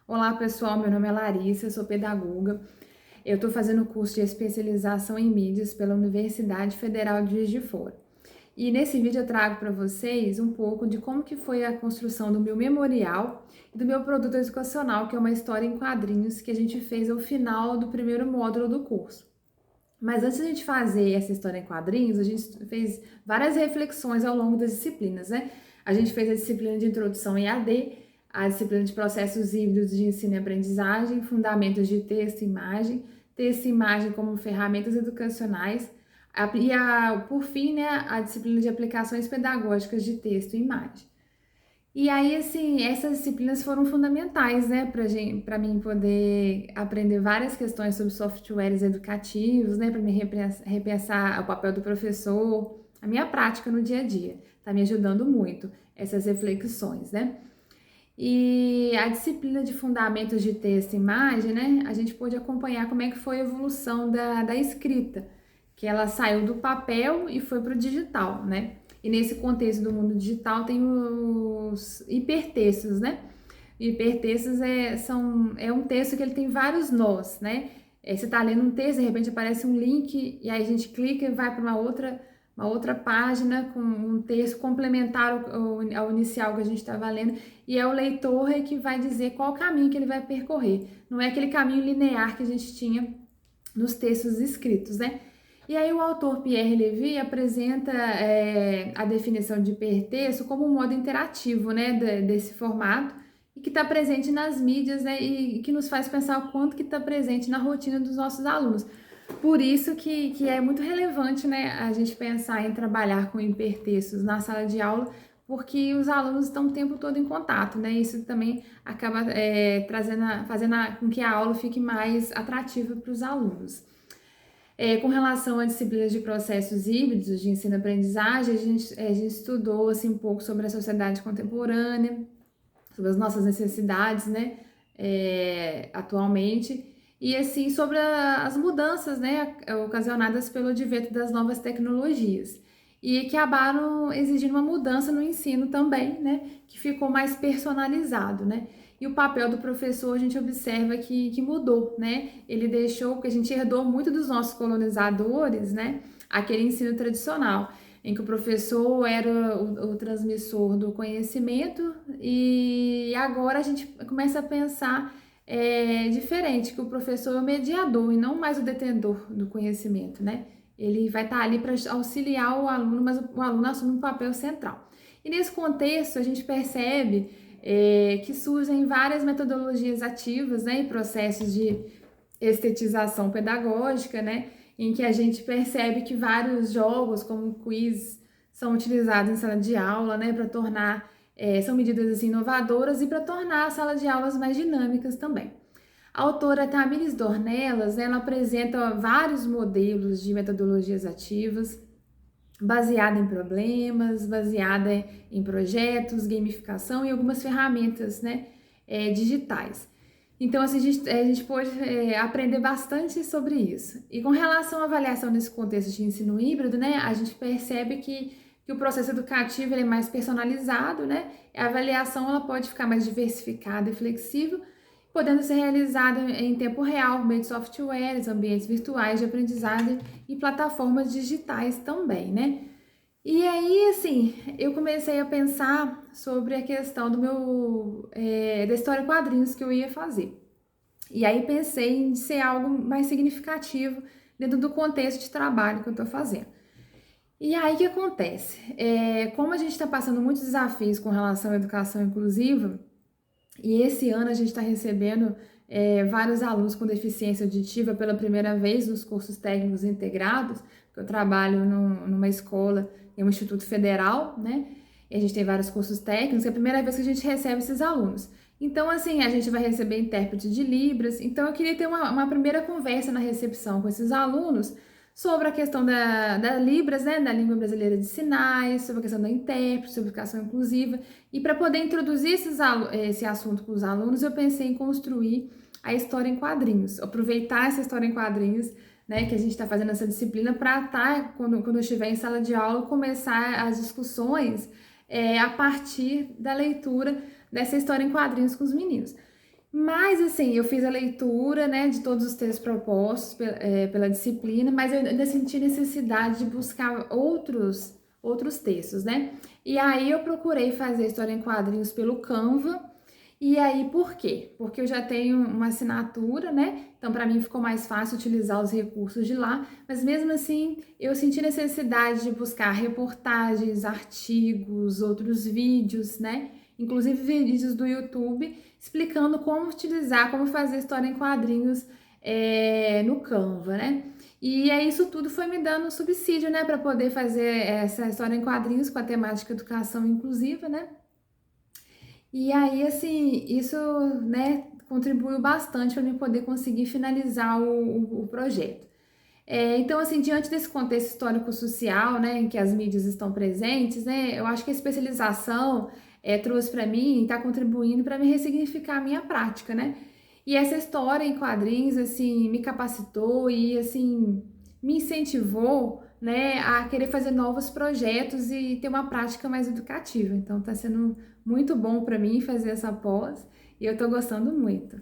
Olá pessoal, meu nome é Larissa, eu sou pedagoga. Eu estou fazendo curso de especialização em mídias pela Universidade Federal de Juiz de Fora. E nesse vídeo eu trago para vocês um pouco de como que foi a construção do meu memorial e do meu produto educacional, que é uma história em quadrinhos que a gente fez ao final do primeiro módulo do curso. Mas antes de a gente fazer essa história em quadrinhos, a gente fez várias reflexões ao longo das disciplinas, né? A gente fez a disciplina de introdução em AD, a disciplina de processos híbridos de ensino e aprendizagem, fundamentos de texto e imagem como ferramentas educacionais, por fim, né, a disciplina de aplicações pedagógicas de texto e imagem. E aí, assim, essas disciplinas foram fundamentais, né, para mim poder aprender várias questões sobre softwares educativos, né, para me repensar o papel do professor, a minha prática no dia a dia. Tá me ajudando muito essas reflexões, né? E a disciplina de fundamentos de texto e imagem, né, a gente pôde acompanhar como é que foi a evolução da escrita, que ela saiu do papel e foi para o digital, né? E nesse contexto do mundo digital tem os hipertextos, né? Hipertextos é um texto que ele tem vários nós, né? Você está lendo um texto, de repente aparece um link, e aí a gente clica e vai para uma outra página com um texto complementar ao inicial que a gente estava lendo, e é o leitor que vai dizer qual caminho que ele vai percorrer. Não é aquele caminho linear que a gente tinha nos textos escritos, né? E aí o autor Pierre Levy apresenta a definição de hipertexto como um modo interativo, né, desse formato, e que está presente nas mídias, né, e que nos faz pensar o quanto que está presente na rotina dos nossos alunos. Por isso que é muito relevante, né, a gente pensar em trabalhar com hipertextos na sala de aula, porque os alunos estão o tempo todo em contato, né? Isso também acaba fazendo com que a aula fique mais atrativa para os alunos. Com relação à disciplina de processos híbridos de ensino-aprendizagem, a gente estudou assim, um pouco sobre a sociedade contemporânea, sobre as nossas necessidades, né, atualmente, e assim, sobre as mudanças, né, ocasionadas pelo advento das novas tecnologias, e que acabaram exigindo uma mudança no ensino também, né, que ficou mais personalizado, né. E o papel do professor, a gente observa que mudou, né? Ele deixou, porque a gente herdou muito dos nossos colonizadores, né? Aquele ensino tradicional, em que o professor era o transmissor do conhecimento, e agora a gente começa a pensar diferente, que o professor é o mediador e não mais o detentor do conhecimento, né? Ele vai estar ali para auxiliar o aluno, mas o aluno assume um papel central. E nesse contexto, a gente percebe que surgem várias metodologias ativas, né, e processos de estetização pedagógica, né, em que a gente percebe que vários jogos, como quiz, são utilizados em sala de aula, né, para tornar, são medidas assim, inovadoras e para tornar as salas de aulas mais dinâmicas também. A autora Tamires Dornelas, ela apresenta vários modelos de metodologias ativas, baseada em problemas, baseada em projetos, gamificação e algumas ferramentas, né, digitais. Então, assim, a gente pode aprender bastante sobre isso. E com relação à avaliação nesse contexto de ensino híbrido, né, a gente percebe que o processo educativo ele é mais personalizado, né, a avaliação ela pode ficar mais diversificada e flexível, podendo ser realizada em tempo real, por meio de softwares, ambientes virtuais de aprendizagem e plataformas digitais também, né? E aí, assim, eu comecei a pensar sobre a questão da história em quadrinhos que eu ia fazer. E aí pensei em ser algo mais significativo dentro do contexto de trabalho que eu tô fazendo. E aí, o que acontece? Como a gente está passando muitos desafios com relação à educação inclusiva, e esse ano a gente está recebendo vários alunos com deficiência auditiva pela primeira vez nos cursos técnicos integrados, porque eu trabalho numa escola, em um instituto federal, né? E a gente tem vários cursos técnicos, é a primeira vez que a gente recebe esses alunos. Então, assim, a gente vai receber intérprete de Libras, então eu queria ter uma primeira conversa na recepção com esses alunos sobre a questão da Libras, né, da Língua Brasileira de Sinais, sobre a questão da intérprete, sobre educação inclusiva. E para poder introduzir esse assunto com os alunos, eu pensei em construir a história em quadrinhos, aproveitar essa história em quadrinhos, né, que a gente está fazendo essa disciplina, para, quando eu estiver em sala de aula, começar as discussões a partir da leitura dessa história em quadrinhos com os meninos. Mas, assim, eu fiz a leitura, né, de todos os textos propostos pela disciplina, mas eu ainda senti necessidade de buscar outros textos, né? E aí eu procurei fazer história em quadrinhos pelo Canva. E aí, por quê? Porque eu já tenho uma assinatura, né? Então, para mim ficou mais fácil utilizar os recursos de lá, mas mesmo assim, eu senti necessidade de buscar reportagens, artigos, outros vídeos, né? Inclusive vídeos do YouTube explicando como utilizar, como fazer história em quadrinhos no Canva, né? E aí isso tudo foi me dando subsídio, né, para poder fazer essa história em quadrinhos com a temática educação inclusiva, né? E aí, assim, isso, né, contribuiu bastante para mim poder conseguir finalizar o projeto. Então, assim, diante desse contexto histórico-social, né, em que as mídias estão presentes, né, eu acho que a especialização trouxe para mim, está contribuindo para me ressignificar a minha prática, né? E essa história em quadrinhos, assim, me capacitou e, assim, me incentivou, né, a querer fazer novos projetos e ter uma prática mais educativa. Então, está sendo muito bom para mim fazer essa pós e eu estou gostando muito.